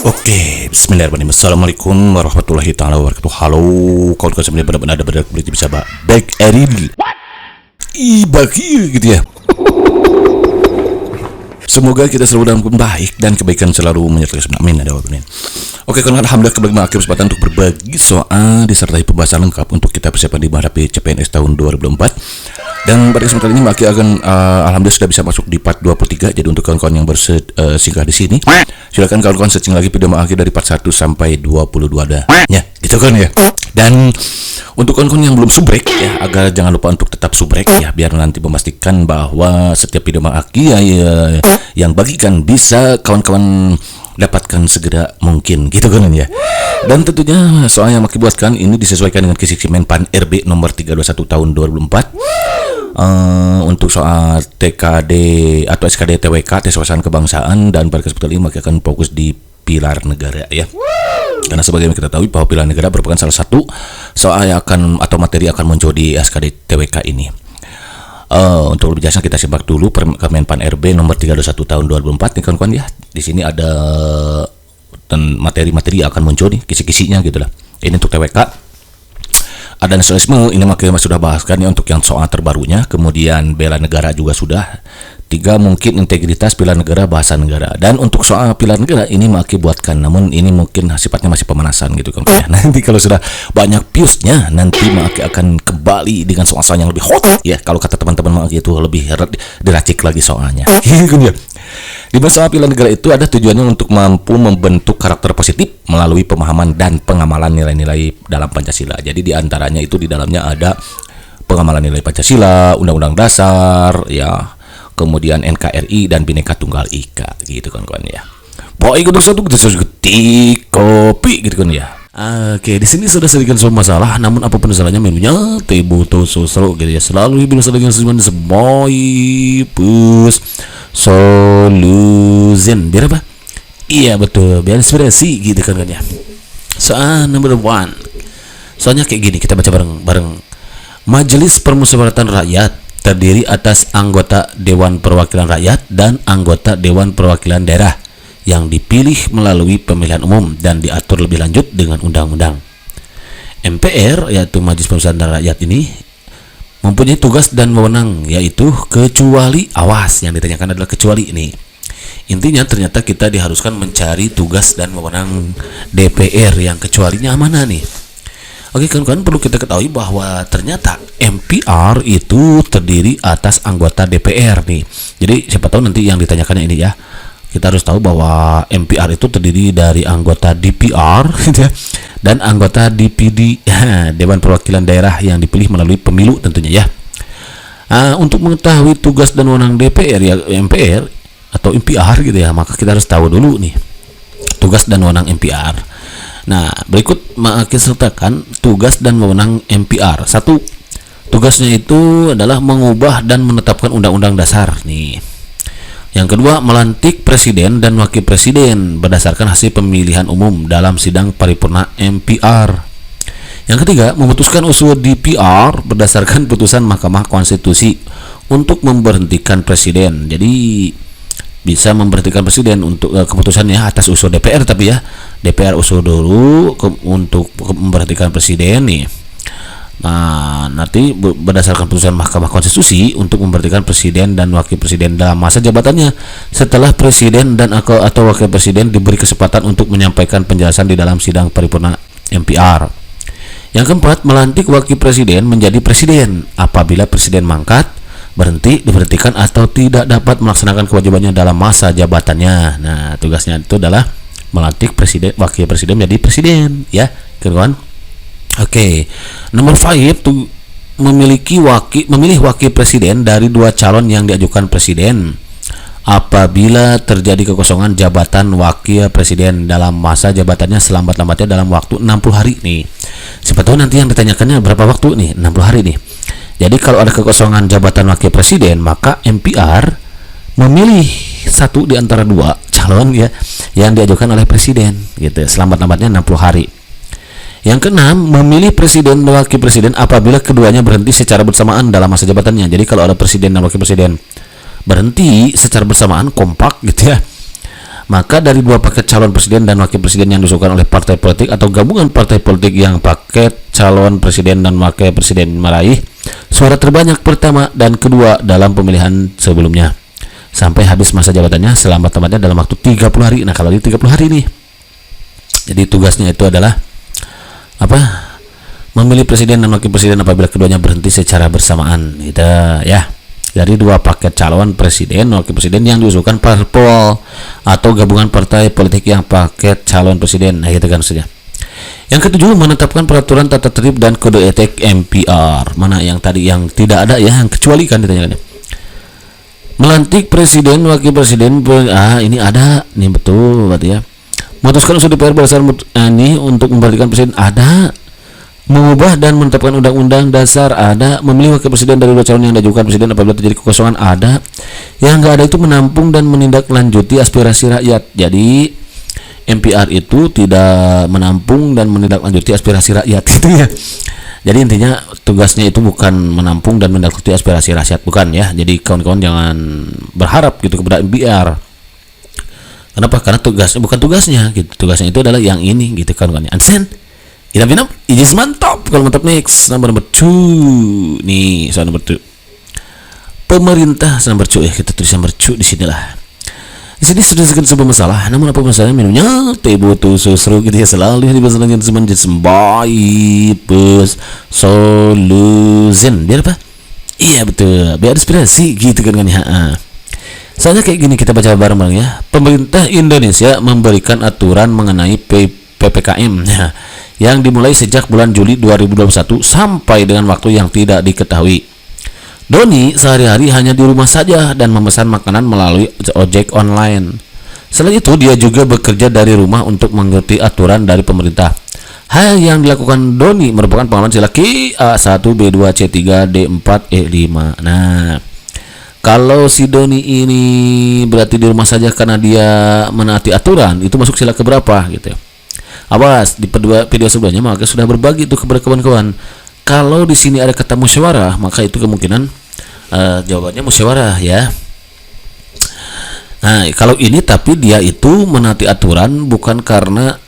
Oke, bismillahirrahmanirrahim. Assalamualaikum warahmatullahi taala wabarakatuh. Halo, kawan-kawan semuanya, benar-benar berarti bisa baik Eril. Bagi gitu ya. Semoga kita selalu dalam keadaan baik dan kebaikan selalu menyertai kita. Amin. Oke, kawan-kawan, alhamdulillah kembali kesempatan untuk berbagi soal disertai pembahasan lengkap untuk kita persiapan di menghadapi CPNS tahun 2024. Dan pada kesempatan ini Maki akan alhamdulillah sudah bisa masuk di part 23. Jadi untuk kawan-kawan yang bersinggah di sini, silakan kawan-kawan searching lagi video Maki dari part 1 sampai 22 ada. Ya, gitu kan ya. Dan untuk kawan-kawan yang belum subrek ya, agar jangan lupa untuk tetap subrek ya, biar nanti memastikan bahwa setiap video Maki yang bagikan bisa kawan-kawan dapatkan segera mungkin, gitu kan ya. Dan tentunya soal yang Maki buatkan ini disesuaikan dengan kisi Menpan RB nomor 321 tahun 2004. Untuk soal TKD atau SKD TWK, tes wawasan kebangsaan, dan pada kesempatan ini Maki akan fokus di pilar negara ya. Karena sebagaimana kita tahu bahwa pilar negara merupakan salah satu soal yang akan atau materi akan muncul di SKD TWK ini. Untuk lebih jelasnya kita simak dulu Kemenpan RB nomor 321 tahun 2004 nih kawan-kawan ya. Di sini ada dan materi-materi akan muncul nih, kisi-kisinya gitu lah. Ini untuk TWK. Ada nasionalisme, ini makanya sudah bahaskan ya untuk yang soal terbarunya. Kemudian bela negara juga sudah. 3 mungkin integritas, pilar negara, bahasa negara. Dan untuk soal pilar negara ini Maki buatkan, namun ini mungkin sifatnya masih pemanasan gitu kan ya. Nanti kalau sudah banyak viewsnya, nanti Maki akan kembali dengan soal-soal yang lebih hot ya. Kalau kata teman-teman Maki itu lebih diracik lagi soalnya. Gitu ya. Di masalah pilar negara itu ada tujuannya untuk mampu membentuk karakter positif melalui pemahaman dan pengamalan nilai-nilai dalam Pancasila. Jadi di antaranya itu di dalamnya ada pengamalan nilai Pancasila, Undang-Undang Dasar, ya, kemudian NKRI dan Bhinneka Tunggal Ika, gitu kawan-kawan ya. Pokoknya itu satu kita ketik kopi gitu kan ya. Oke, di sini sudah sedikit soal masalah, namun apapun masalahnya menunya tebuto sosro gitu ya. Selalu bisa dengan semuanya semuanya pus solution. Biar apa? Iya betul, biar inspirasi gitu kan ya. Soal number 1. Soalnya kayak gini, kita baca bareng-bareng. Majelis Permusyawaratan Rakyat terdiri atas anggota Dewan Perwakilan Rakyat dan anggota Dewan Perwakilan Daerah yang dipilih melalui pemilihan umum dan diatur lebih lanjut dengan undang-undang. MPR yaitu Majelis Permusyawaratan Rakyat ini mempunyai tugas dan wewenang yaitu kecuali awas. Yang ditanyakan adalah kecuali ini. Intinya ternyata kita diharuskan mencari tugas dan wewenang DPR yang kecualinya mana nih. Oke kawan-kawan, perlu kita ketahui bahwa ternyata MPR itu terdiri atas anggota DPR nih. Jadi siapa tahu nanti yang ditanyakannya ini ya. Kita harus tahu bahwa MPR itu terdiri dari anggota DPR gitu ya, dan anggota DPD, Dewan Perwakilan Daerah yang dipilih melalui pemilu tentunya ya. Untuk mengetahui tugas dan wewenang DPR ya, MPR atau MPR gitu ya, maka kita harus tahu dulu nih tugas dan wewenang MPR. Nah, berikut Maki sertakan tugas dan wewenang MPR. 1. Tugasnya itu adalah mengubah dan menetapkan undang-undang dasar nih. Yang kedua, melantik presiden dan wakil presiden berdasarkan hasil pemilihan umum dalam sidang paripurna MPR. Yang ketiga, memutuskan usul DPR berdasarkan putusan Mahkamah Konstitusi untuk memberhentikan presiden. Jadi bisa memberhentikan presiden untuk keputusannya atas usul DPR, tapi ya DPR usul dulu untuk memberhentikan presiden nih. Nah, nanti berdasarkan putusan Mahkamah Konstitusi untuk memberhentikan presiden dan wakil presiden dalam masa jabatannya setelah presiden dan atau wakil presiden diberi kesempatan untuk menyampaikan penjelasan di dalam sidang paripurna MPR. Yang keempat, melantik wakil presiden menjadi presiden apabila presiden mangkat, berhenti, diberhentikan atau tidak dapat melaksanakan kewajibannya dalam masa jabatannya. Nah, tugasnya itu adalah melantik presiden, wakil presiden menjadi presiden ya, kawan. Oke, nomor 5 tuh memilih wakil presiden dari 2 calon yang diajukan presiden apabila terjadi kekosongan jabatan wakil presiden dalam masa jabatannya selambat-lambatnya dalam waktu 60 hari nih. Siapa tahu nanti yang ditanyakannya berapa waktu nih, 60 hari nih. Jadi kalau ada kekosongan jabatan wakil presiden, maka MPR memilih 1 di antara 2 calon ya yang diajukan oleh presiden gitu, selambat-lambatnya 60 hari. Yang keenam, memilih presiden dan wakil presiden apabila keduanya berhenti secara bersamaan dalam masa jabatannya. Jadi kalau ada presiden dan wakil presiden berhenti secara bersamaan kompak gitu ya, Maka dari dua paket calon presiden dan wakil presiden yang diusulkan oleh partai politik atau gabungan partai politik yang paket calon presiden dan wakil presiden meraih suara terbanyak pertama dan kedua dalam pemilihan sebelumnya sampai habis masa jabatannya selambat-lambatnya dalam waktu 30 hari. Nah, kalau di 30 hari nih, jadi tugasnya itu adalah apa? Memilih presiden dan wakil presiden apabila keduanya berhenti secara bersamaan. Gitu ya. Dari dua paket calon presiden wakil presiden yang diusulkan parpol atau gabungan partai politik yang paket calon presiden. Nah, gitu kan saja. Yang ketujuh, menetapkan peraturan tata tertib dan kode etik MPR. Mana yang tadi yang tidak ada ya, yang kecuali kan ditanyakan. Melantik presiden wakil presiden, ini ada nih, betul berarti ya. Memutuskan usul DPR berdasarkan ini untuk memberhentikan presiden, ada. Mengubah dan menetapkan undang-undang dasar, ada. Memilih wakil presiden dari dua calon yang diajukan presiden apabila terjadi kekosongan, ada. Yang enggak ada itu menampung dan menindaklanjuti aspirasi rakyat. Jadi MPR itu tidak menampung dan menindaklanjuti aspirasi rakyat gitu ya. Jadi intinya tugasnya itu bukan menampung dan menindaklanjuti aspirasi rakyat, bukan ya. Jadi kawan-kawan jangan berharap gitu kepada MPR. Kenapa? Karena tugasnya bukan tugasnya gitu. Tugasnya itu adalah yang ini gitu kawan-kawan. Ansen Inap, ijis mantap. Kalau mantap, next nomor 2 nih, soal nomor 2. Pemerintah nomor 2 ya, kita tulis nomor 2 di sini lah. Di sini sudah disebutkan sebuah masalah, namun apa masalahnya? Minumnya teh botol susru gitu ya, selalu dibahas dengan semuanya sembai pus solution. Biar apa? Iya betul, biar inspirasi gitu kan ya. Soalnya kayak gini, kita baca bareng-bareng ya. Pemerintah Indonesia memberikan aturan mengenai PPKM yang dimulai sejak bulan Juli 2021 sampai dengan waktu yang tidak diketahui. Doni sehari-hari hanya di rumah saja dan memesan makanan melalui ojek online. Selain itu, dia juga bekerja dari rumah untuk mengikuti aturan dari pemerintah. Hal yang dilakukan Doni merupakan pengalaman sila A1, B2, C3, D4, E5. Nah, kalau si Doni ini berarti di rumah saja karena dia menaati aturan, itu masuk sila keberapa gitu ya. Awas, di video sebelumnya maka sudah berbagi itu kepada kawan-kawan. Kalau di sini ada kata musyawarah, maka itu kemungkinan jawabannya musyawarah ya. Nah, kalau ini tapi dia itu menaati aturan bukan karena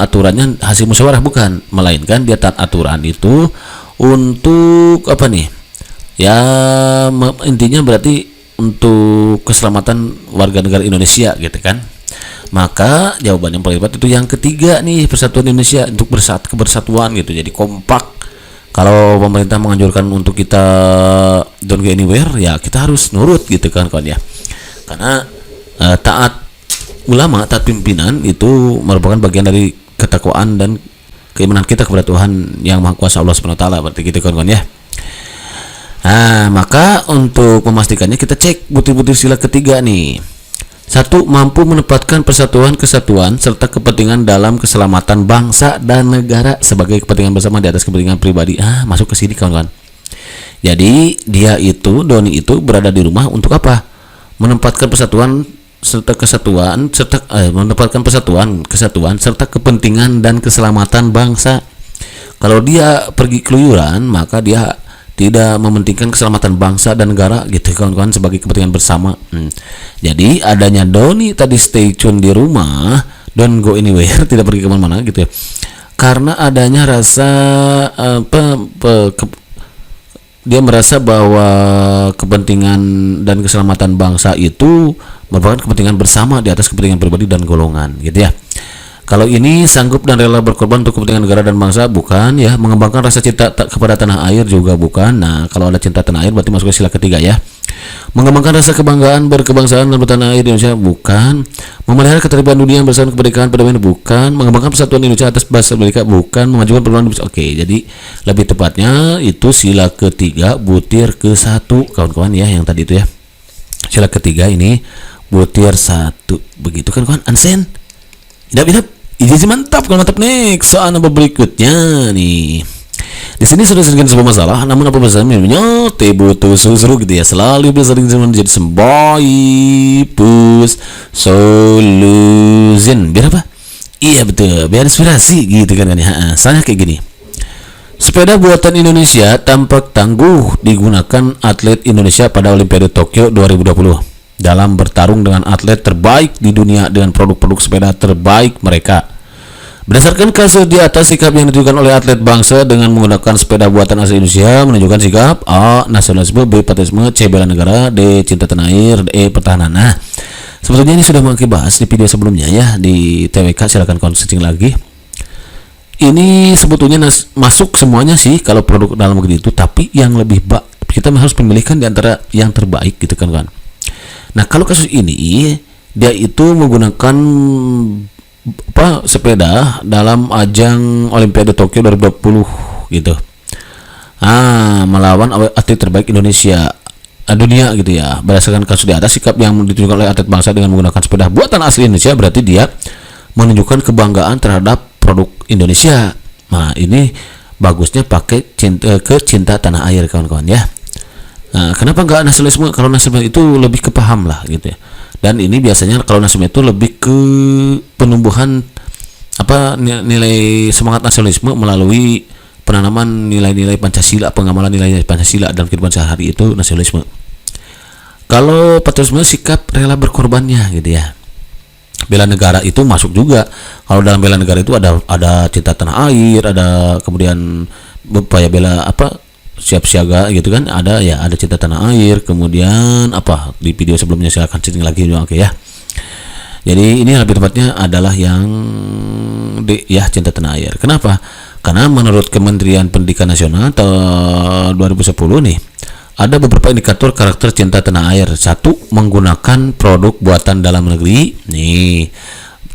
aturannya hasil musyawarah, bukan, melainkan dia taat aturan itu untuk apa nih? Ya intinya berarti untuk keselamatan warga negara Indonesia gitu kan. Maka jawaban yang paling tepat itu yang ketiga nih, Persatuan Indonesia untuk kebersatuan gitu. Jadi kompak. Kalau pemerintah menganjurkan untuk kita don't go anywhere, ya kita harus nurut gitu kan kawan ya. Karena taat ulama, taat pimpinan itu merupakan bagian dari ketakwaan dan keimanan kita kepada Tuhan yang Maha Kuasa, Allah Subhanahu wa taala, berarti gitu kawan ya. Nah, maka untuk memastikannya kita cek butir-butir sila ketiga nih. 1. Mampu menempatkan persatuan, kesatuan, serta kepentingan dalam keselamatan bangsa dan negara sebagai kepentingan bersama di atas kepentingan pribadi. Masuk ke sini kawan-kawan. Jadi dia itu, Doni itu berada di rumah untuk apa? Menempatkan persatuan serta kesatuan, menempatkan persatuan, kesatuan, serta kepentingan dan keselamatan bangsa. Kalau dia pergi keluyuran, maka dia tidak mementingkan keselamatan bangsa dan negara gitu kawan-kawan sebagai kepentingan bersama. Jadi adanya Doni tadi stay tune di rumah, don't go anywhere, tidak pergi kemana-mana gitu ya, karena adanya rasa dia merasa bahwa kepentingan dan keselamatan bangsa itu merupakan kepentingan bersama di atas kepentingan pribadi dan golongan gitu ya. Kalau ini sanggup dan rela berkorban untuk kepentingan negara dan bangsa, bukan ya. Mengembangkan rasa cinta kepada tanah air juga bukan. Nah, kalau ada cinta tanah air berarti masuk ke sila ketiga ya. Mengembangkan rasa kebanggaan berkebangsaan dan bertanah air di Indonesia, bukan. Memelihara ketertiban dunia bersama kemerdekaan perdamaian, bukan. Mengembangkan persatuan Indonesia atas bahasa mereka, bukan. Memajukan perubahan. Oke, jadi lebih tepatnya itu sila ketiga butir ke-1 kawan-kawan ya, yang tadi itu ya. Sila ketiga ini butir 1. Begitu kan kawan? Ansen. Idap. Ini mantap, kalau mantap. Next soal nomor berikutnya nih. Di sini sudah sering sebuah masalah, namun apa masalahnya? Teh botol susu gitu ya, selalu bisa menjadi sembai pus solution. Biar apa? Iya betul, biar inspirasi gitu kan ya. Soalnya kayak gini. Sepeda buatan Indonesia tampak tangguh digunakan atlet Indonesia pada Olimpiade Tokyo 2020. dalam bertarung dengan atlet terbaik di dunia dengan produk-produk sepeda terbaik mereka. Berdasarkan kasus di atas, sikap yang ditunjukkan oleh atlet bangsa dengan menggunakan sepeda buatan asli Indonesia menunjukkan sikap A. Nasionalisme, B. Patriotisme, C. Bela negara, D. Cinta tanah air, E. Pertahanan. Nah, sebetulnya ini sudah kita bahas di video sebelumnya ya di TWK, silakan searching lagi. Ini sebetulnya masuk semuanya sih kalau produk dalam negeri itu, tapi yang lebih kita harus memilihkan di antara yang terbaik gitu kan. Nah, kalau kasus ini dia itu menggunakan sepeda dalam ajang Olimpiade Tokyo 2020 gitu. Melawan atlet terbaik Indonesia dunia gitu ya. Berdasarkan kasus di atas, sikap yang ditunjukkan oleh atlet bangsa dengan menggunakan sepeda buatan asli Indonesia berarti dia menunjukkan kebanggaan terhadap produk Indonesia. Nah, ini bagusnya pakai cinta tanah air kawan-kawan ya. Nah, kenapa enggak nasionalisme? Kalau nasionalisme itu lebih ke paham lah gitu ya. Dan ini biasanya kalau nasionalisme itu lebih ke penumbuhan nilai semangat nasionalisme melalui penanaman nilai-nilai Pancasila, pengamalan nilai Pancasila dalam kehidupan sehari, itu nasionalisme. Kalau patriotisme sikap rela berkorbannya gitu ya. Bela negara itu masuk juga. Kalau dalam bela negara itu ada cinta tanah air, ada kemudian upaya bela siap siaga gitu kan, ada cinta tanah air, kemudian di video sebelumnya saya akan ceritain lagi oke ya. Jadi ini lebih tepatnya adalah yang cinta tanah air. Kenapa? Karena menurut Kementerian Pendidikan Nasional tahun 2010 nih, ada beberapa indikator karakter cinta tanah air. 1. Menggunakan produk buatan dalam negeri. Nih.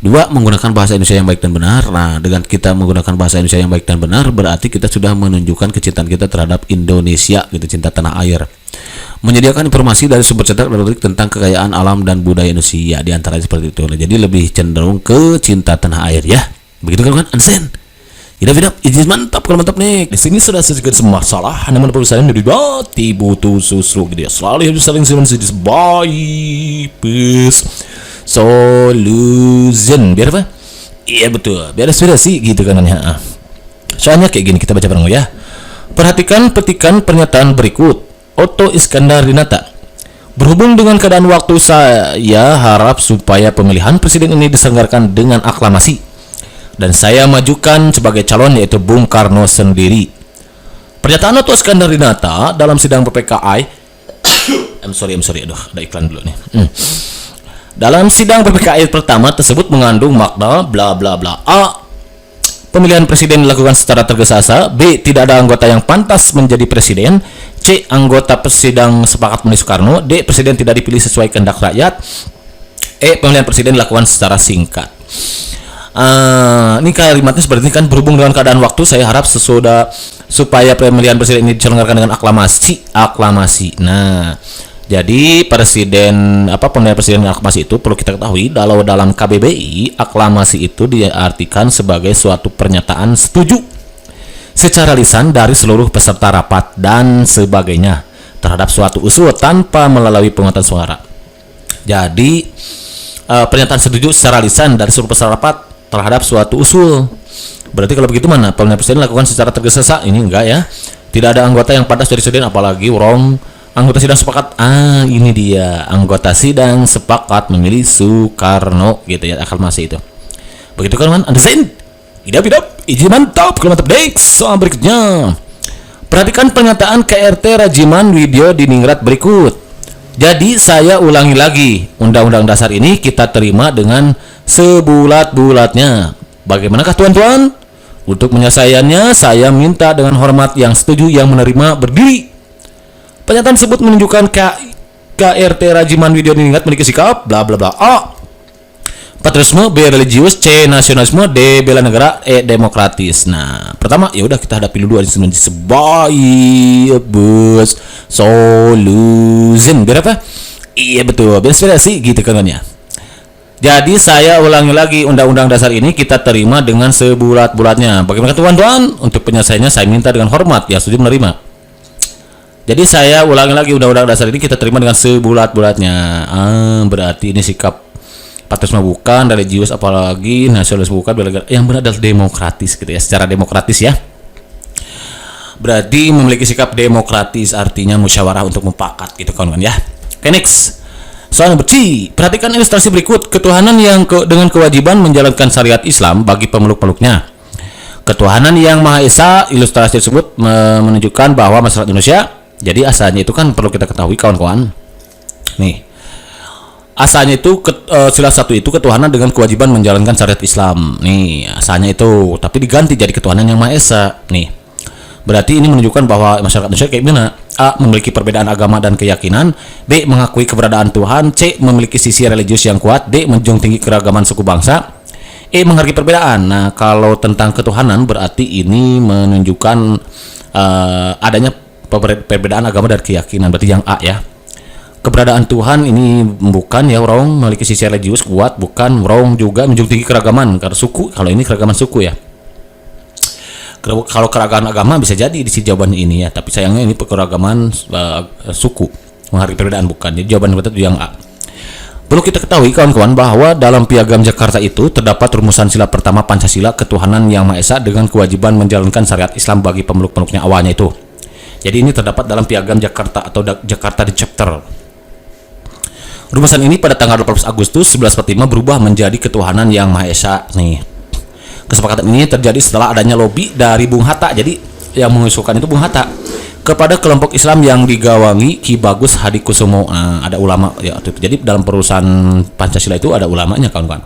2. Menggunakan bahasa Indonesia yang baik dan benar. Nah, dengan kita menggunakan bahasa Indonesia yang baik dan benar, berarti kita sudah menunjukkan kecintaan kita terhadap Indonesia, gitu, cinta tanah air. Menyediakan informasi dari sumber cetak dan elektronik tentang kekayaan alam dan budaya Indonesia, di antaranya seperti itu. Nah, jadi lebih cenderung ke cinta tanah air ya. Begitu kan, Ansen? Tidak, ini mantap, kalau mantap nih. Di sini sudah sedikit masalah, namun perusahaan dari bati butuh susu gitu ya. Selalu harus saling sedikit baik, solution biar apa? Iya betul, biar aspirasi gitu kan ya. Soalnya kayak gini, kita baca bareng ya. Perhatikan petikan pernyataan berikut. Otto Iskandar Dinata. Berhubung dengan keadaan waktu, saya harap supaya pemilihan presiden ini diselenggarakan dengan aklamasi, dan saya majukan sebagai calon yaitu Bung Karno sendiri. Pernyataan Otto Iskandar Dinata dalam sidang PPKI I'm sorry, aduh, ada iklan dulu nih. Dalam sidang PPKI pertama tersebut mengandung makna bla bla bla. A. Pemilihan presiden dilakukan secara tergesa-gesa. B. Tidak ada anggota yang pantas menjadi presiden. C. Anggota persidang sepakat memilih Soekarno. D. Presiden tidak dipilih sesuai kehendak rakyat. E. Pemilihan presiden dilakukan secara singkat. Ini kalimatnya seperti ini kan, berhubung dengan keadaan waktu, saya harap supaya pemilihan presiden ini diselenggarakan dengan aklamasi. Nah, jadi pemilihan presiden aklamasi itu perlu kita ketahui, kalau dalam KBBI aklamasi itu diartikan sebagai suatu pernyataan setuju secara lisan dari seluruh peserta rapat dan sebagainya terhadap suatu usul tanpa melalui penguatan suara. Jadi pernyataan setuju secara lisan dari seluruh peserta rapat terhadap suatu usul. Berarti kalau begitu mana pemilihan presiden dilakukan secara tergesa-gesa? Ini enggak ya. Tidak ada anggota yang pantas jadi presiden, apalagi anggota sidang sepakat. Ini dia, anggota sidang sepakat memilih Soekarno gitu ya, aklamasi itu. Begitu kan, understand? Idap, izin mantap, kalau mantap. Next, soal berikutnya. Perhatikan pernyataan KRT Rajiman Widyo Diningrat berikut. Jadi saya ulangi lagi, undang-undang dasar ini kita terima dengan sebulat-bulatnya. Bagaimanakah tuan-tuan? Untuk penyelesaiannya, saya minta dengan hormat yang setuju yang menerima berdiri. Pernyataan tersebut menunjukkan KRT Rajiman Widyo Diningrat memiliki sikap bla bla bla. A. Patriotisme, B. Religius, C. Nasionalisme, D. Bela negara, E. Demokratis. Nah, pertama ya udah kita hadapi dulu aja sebaik bus solution. Biar apa? Iya betul, biar inspirasi gitu kan ya. Jadi saya ulangi lagi, undang-undang dasar ini kita terima dengan sebulat-bulatnya. Bagaimana tuan-tuan? Untuk penyelesaiannya saya minta dengan hormat yang setuju menerima. Jadi saya ulangi lagi, undang-undang dasar ini kita terima dengan sebulat-bulatnya. Berarti ini sikap patriotisme bukan, religius apalagi, nasionalis bukan, yang benar adalah demokratis gitu ya, secara demokratis ya. Berarti memiliki sikap demokratis, artinya musyawarah untuk mufakat gitu kawan-kawan ya. Oke, next. Soal nomor C, perhatikan ilustrasi berikut. Ketuhanan yang dengan kewajiban menjalankan syariat Islam bagi pemeluk-peluknya. Ketuhanan yang Maha Esa, ilustrasi tersebut menunjukkan bahwa masyarakat Indonesia, jadi asalnya itu kan perlu kita ketahui kawan-kawan. Nih, asalnya itu sila 1 itu ketuhanan dengan kewajiban menjalankan syariat Islam. Nih, asalnya itu, tapi diganti jadi ketuhanan yang Maha Esa. Nih, berarti ini menunjukkan bahwa masyarakat Indonesia kayak gimana? A. Memiliki perbedaan agama dan keyakinan. B. Mengakui keberadaan Tuhan. C. Memiliki sisi religius yang kuat. D. Menjunjung tinggi keragaman suku bangsa. E. Menghargai perbedaan. Nah, kalau tentang ketuhanan berarti ini menunjukkan adanya perbedaan agama dan keyakinan. Berarti yang A ya. Keberadaan Tuhan ini bukan ya orang memiliki sisi religius kuat, bukan orang juga menjunjung tinggi keragaman karena suku. Kalau ini keragaman suku ya. Kalau keragaman agama bisa jadi di sini jawabannya ini ya, tapi sayangnya ini keragaman suku, menghargai perbedaan bukan. Jadi jawaban kita itu yang A. Perlu kita ketahui kawan-kawan bahwa dalam Piagam Jakarta itu terdapat rumusan sila pertama Pancasila, ketuhanan yang Maha Esa dengan kewajiban menjalankan syariat Islam bagi pemeluk-pemeluknya awalnya itu. Jadi ini terdapat dalam Piagam Jakarta atau Jakarta di Chapter. Rumusan ini pada tanggal 12 Agustus 1145 berubah menjadi ketuhanan yang Maha Esa nih. Kesepakatan ini terjadi setelah adanya lobi dari Bung Hatta. Jadi yang mengusulkan itu Bung Hatta kepada kelompok Islam yang digawangi Ki Bagus Hadikusumo. Ada ulama ya. Jadi dalam perusahaan Pancasila itu ada ulamanya kawan-kawan.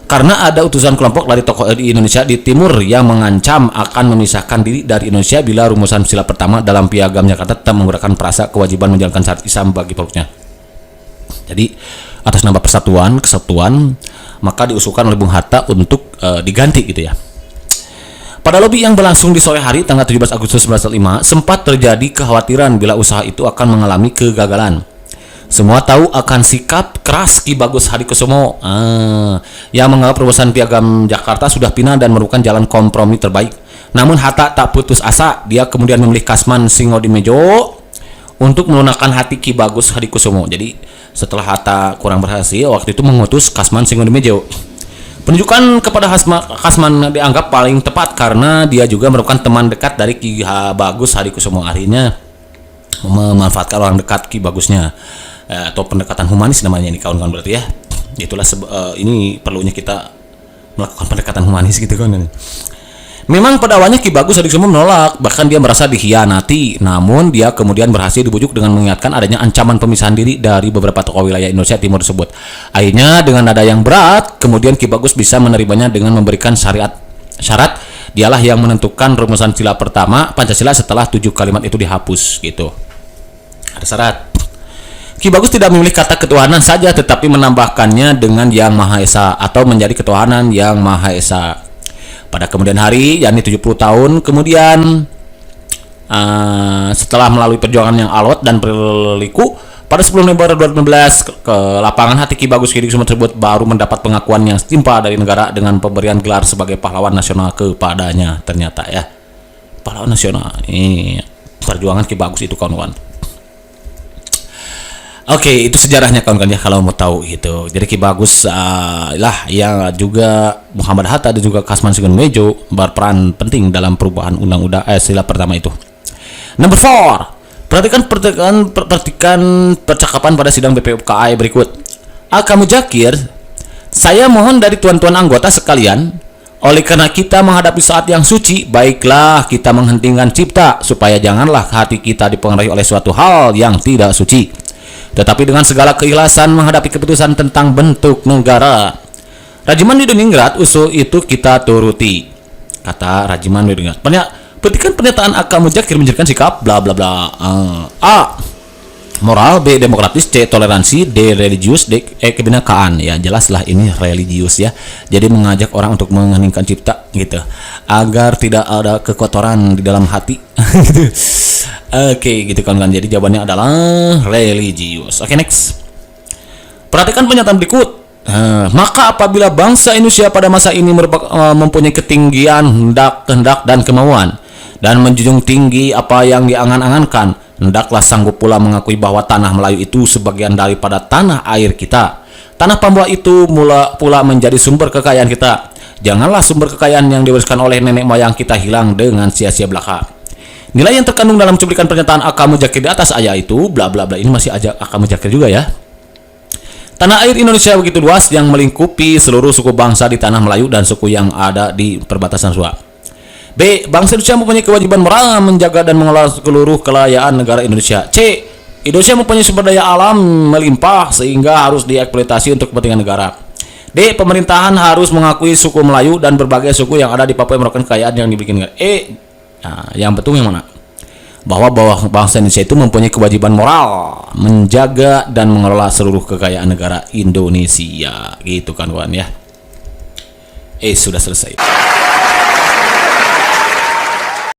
Karena ada utusan kelompok dari tokoh di Indonesia di timur yang mengancam akan memisahkan diri dari Indonesia bila rumusan sila pertama dalam Piagam Jakarta tetap menggunakan frasa kewajiban menjalankan syariat Islam bagi peluknya. Jadi atas nama persatuan, kesatuan, maka diusulkan oleh Bung Hatta untuk diganti gitu ya. Pada lobi yang berlangsung di sore hari tanggal 17 Agustus 1945 sempat terjadi kekhawatiran bila usaha itu akan mengalami kegagalan. Semua tahu akan sikap keras Ki Bagus Hadikusumo yang menganggap rumusan Piagam Jakarta sudah final dan merupakan jalan kompromi terbaik. Namun Hatta tak putus asa. Dia kemudian memilih Kasman Singodimejo untuk melunakkan hati Ki Bagus Hadikusumo. Jadi setelah Hatta kurang berhasil, waktu itu mengutus Kasman Singodimejo. Penunjukan kepada Kasman dianggap paling tepat karena dia juga merupakan teman dekat dari Ki Bagus Hadikusumo. Akhirnya memanfaatkan orang dekat Ki Bagusnya, atau pendekatan humanis namanya ini kawan-kawan berarti ya. Itulah ini perlunya kita melakukan pendekatan humanis gitu kan. Memang pada awalnya Ki Bagus Hadikusumo menolak, bahkan dia merasa dikhianati. Namun dia kemudian berhasil dibujuk dengan mengingatkan adanya ancaman pemisahan diri dari beberapa tokoh wilayah Indonesia Timur tersebut. Akhirnya dengan nada yang berat, kemudian Ki Bagus bisa menerimanya dengan memberikan syarat. Dialah yang menentukan rumusan sila pertama Pancasila setelah 7 kalimat itu dihapus gitu. Ada syarat. Ki Bagus tidak memilih kata ketuhanan saja, tetapi menambahkannya dengan yang Maha Esa atau menjadi ketuhanan yang Maha Esa. Pada kemudian hari, yakni 70 tahun kemudian, setelah melalui perjuangan yang alot dan berliku, pada 10 November 2015 ke lapangan hati Ki Bagus Hadikusumo tersebut baru mendapat pengakuan yang setimpal dari negara dengan pemberian gelar sebagai pahlawan nasional kepadanya. Ternyata ya, pahlawan nasional. Ini perjuangan Ki Bagus itu kawan-kawan. Oke, itu sejarahnya kawan-kawan ya kalau mau tahu gitu. Jadi Ki Bagus lah yang juga Muhammad Hatta dan juga Kasman Singodimejo berperan penting dalam perubahan undang-undang sila pertama itu. Number 4. Perhatikan percakapan pada sidang BPUPKI berikut. Aka Muzakir, saya mohon dari tuan-tuan anggota sekalian, oleh karena kita menghadapi saat yang suci, baiklah kita menghentikan cipta supaya janganlah hati kita dipengaruhi oleh suatu hal yang tidak suci. Tetapi dengan segala keikhlasan menghadapi keputusan tentang bentuk negara. Rajiman Widodiningrat usul itu kita turuti, kata Rajiman Widodiningrat. Petikan pernyataan Aka Muzakir menjadikan sikap bla bla bla. A. Moral, B. Demokratis, C. Toleransi, D. Religius, D. Kebinekaan. Ya jelaslah ini religius ya. Jadi mengajak orang untuk mengheningkan cipta gitu, agar tidak ada kekotoran di dalam hati. Gitu. Oke, gitu kan. Jadi jawabannya adalah religius. Oke, next. Perhatikan pernyataan berikut. Maka apabila bangsa Indonesia pada masa ini mempunyai ketinggian kehendak dan kemauan dan menjunjung tinggi apa yang diangan-angankan, hendaklah sanggup pula mengakui bahwa tanah Melayu itu sebagian daripada tanah air kita. Tanah Papua itu pula menjadi sumber kekayaan kita. Janganlah sumber kekayaan yang diwariskan oleh nenek moyang kita hilang dengan sia-sia belaka. Nilai yang terkandung dalam cuplikan pernyataan Aka Muzakir di atas ayat itu bla bla bla, ini masih Aka Muzakir juga ya. Tanah air Indonesia begitu luas yang melingkupi seluruh suku bangsa di tanah Melayu dan suku yang ada di perbatasan Sua. B. Bangsa Indonesia mempunyai kewajiban moral menjaga dan mengelola seluruh kekayaan negara Indonesia. C. Indonesia mempunyai sumber daya alam melimpah sehingga harus dieksploitasi untuk kepentingan negara. D. Pemerintahan harus mengakui suku Melayu dan berbagai suku yang ada di Papua yang merupakan kekayaan yang dimiliki negara. E. Nah, yang betul yang mana? Bahwa bangsa Indonesia itu mempunyai kewajiban moral menjaga dan mengelola seluruh kekayaan negara Indonesia. Gitu kan kawan ya. Sudah selesai.